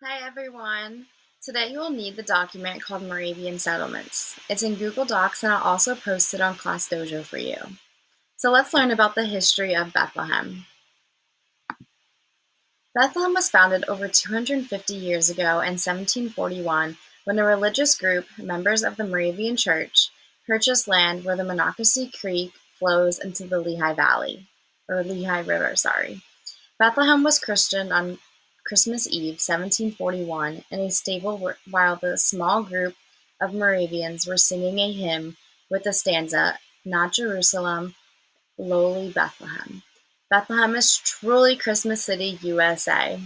Hi everyone! Today you will need the document called Moravian Settlements. It's in Google Docs and I'll also post it on Class Dojo for you. So let's learn about the history of Bethlehem. Bethlehem was founded over 250 years ago in 1741 when a religious group, members of the Moravian Church, purchased land where the Monocacy Creek flows into the Lehigh River. Bethlehem was christened on Christmas Eve, 1741, in a stable while the small group of Moravians were singing a hymn with the stanza, "Not Jerusalem, lowly Bethlehem." Bethlehem is truly Christmas City, USA.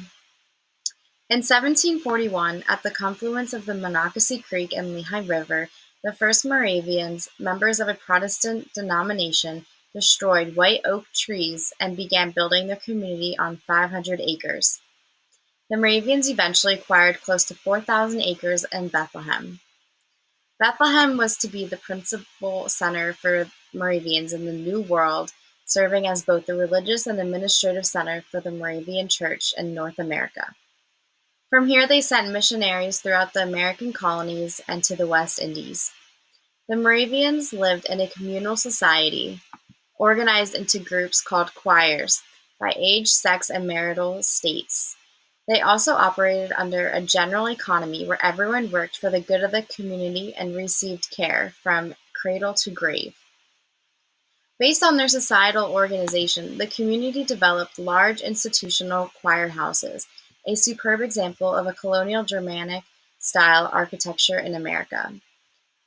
In 1741, at the confluence of the Monocacy Creek and Lehigh River, the first Moravians, members of a Protestant denomination, destroyed white oak trees and began building their community on 500 acres. The Moravians eventually acquired close to 4,000 acres in Bethlehem. Bethlehem was to be the principal center for Moravians in the New World, serving as both the religious and administrative center for the Moravian Church in North America. From here they sent missionaries throughout the American colonies and to the West Indies. The Moravians lived in a communal society, organized into groups called choirs, by age, sex, and marital states. They also operated under a general economy where everyone worked for the good of the community and received care from cradle to grave. Based on their societal organization, the community developed large institutional choir houses, a superb example of a colonial Germanic-style architecture in America.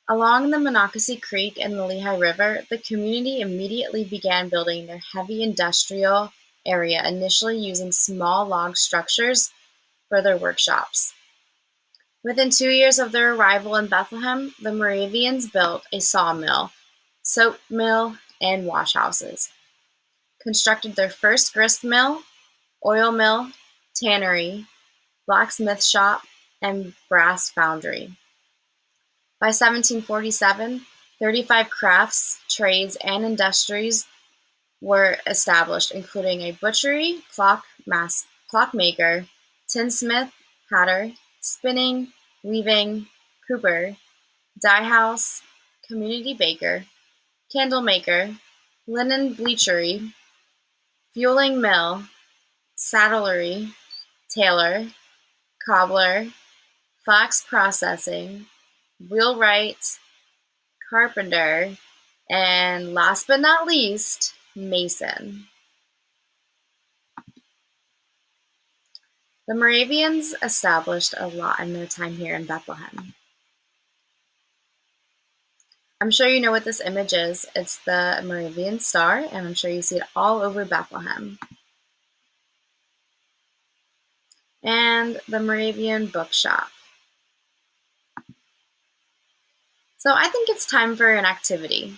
Along the Monocacy Creek and the Lehigh River, the community immediately began building their heavy industrial area, initially using small log structures for their workshops. Within 2 years of their arrival in Bethlehem, the Moravians built a sawmill, soap mill, and wash houses, constructed their first grist mill, oil mill, tannery, blacksmith shop, and brass foundry. By 1747, 35 crafts, trades, and industries were established, including a butchery, clockmaker, tinsmith, hatter, spinning, weaving, cooper, dye house, community baker, candle maker, linen bleachery, fueling mill, saddlery, tailor, cobbler, flax processing, wheelwright, carpenter, and last but not least, mason. The Moravians established a lot in their time here in Bethlehem. I'm sure you know what this image is. It's the Moravian star, and I'm sure you see it all over Bethlehem. And the Moravian bookshop. So I think it's time for an activity.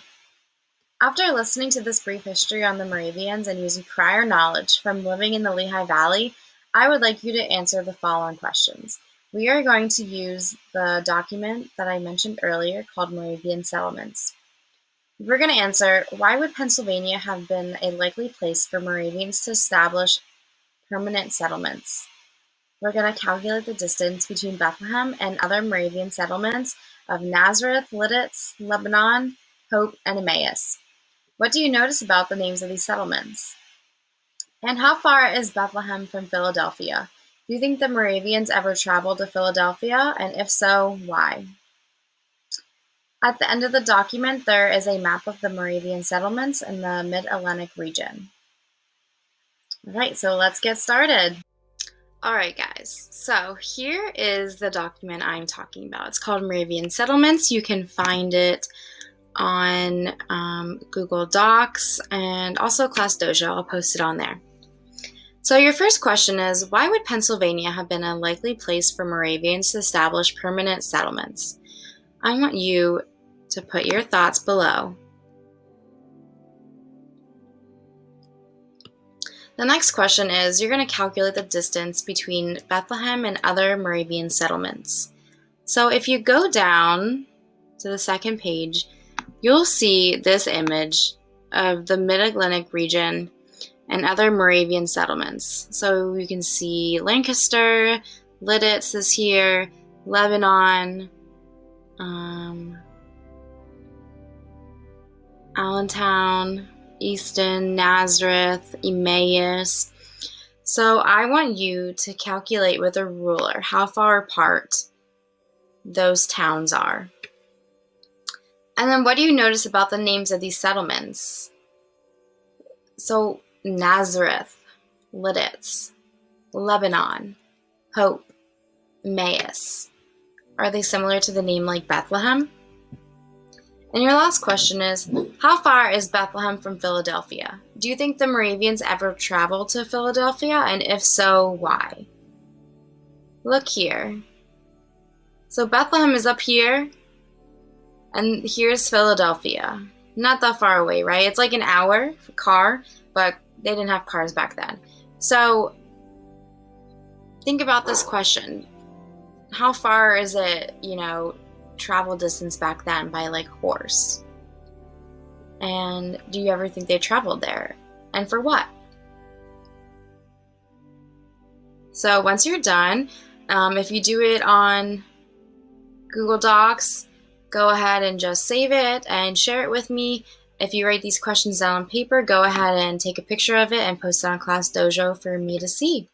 After listening to this brief history on the Moravians and using prior knowledge from living in the Lehigh Valley, I would like you to answer the following questions. We are going to use the document that I mentioned earlier called Moravian Settlements. We're going to answer, why would Pennsylvania have been a likely place for Moravians to establish permanent settlements? We're going to calculate the distance between Bethlehem and other Moravian settlements of Nazareth, Lidditz, Lebanon, Hope, and Emmaus. What do you notice about the names of these settlements? And how far is Bethlehem from Philadelphia? Do you think the Moravians ever traveled to Philadelphia? And if so, why? At the end of the document, there is a map of the Moravian settlements in the Mid-Atlantic region. All right, so let's get started. All right, guys, so here is the document I'm talking about. It's called Moravian Settlements. You can find it on Google Docs and also Class Dojo. I'll post it on there. So your first question is, why would Pennsylvania have been a likely place for Moravians to establish permanent settlements? I want you to put your thoughts below. The next question is, you're going to calculate the distance between Bethlehem and other Moravian settlements. So if you go down to the second page, you'll see this image of the Mid-Atlantic region and other Moravian settlements. So you can see Lancaster, Lidditz is here, Lebanon, Allentown, Easton, Nazareth, Emmaus. So I want you to calculate with a ruler how far apart those towns are. And then what do you notice about the names of these settlements? So Nazareth, Lidditz, Lebanon, Hope, Emmaus. Are they similar to the name like Bethlehem? And your last question is, how far is Bethlehem from Philadelphia? Do you think the Moravians ever traveled to Philadelphia? And if so, why? Look here. So Bethlehem is up here, and here's Philadelphia. Not that far away, right? It's like an hour car, but they didn't have cars back then. So think about this question. How far is it, travel distance back then by like horse? And do you ever think they traveled there? And for what? So once you're done, if you do it on Google Docs, go ahead and just save it and share it with me. If you write these questions down on paper, go ahead and take a picture of it and post it on Class Dojo for me to see.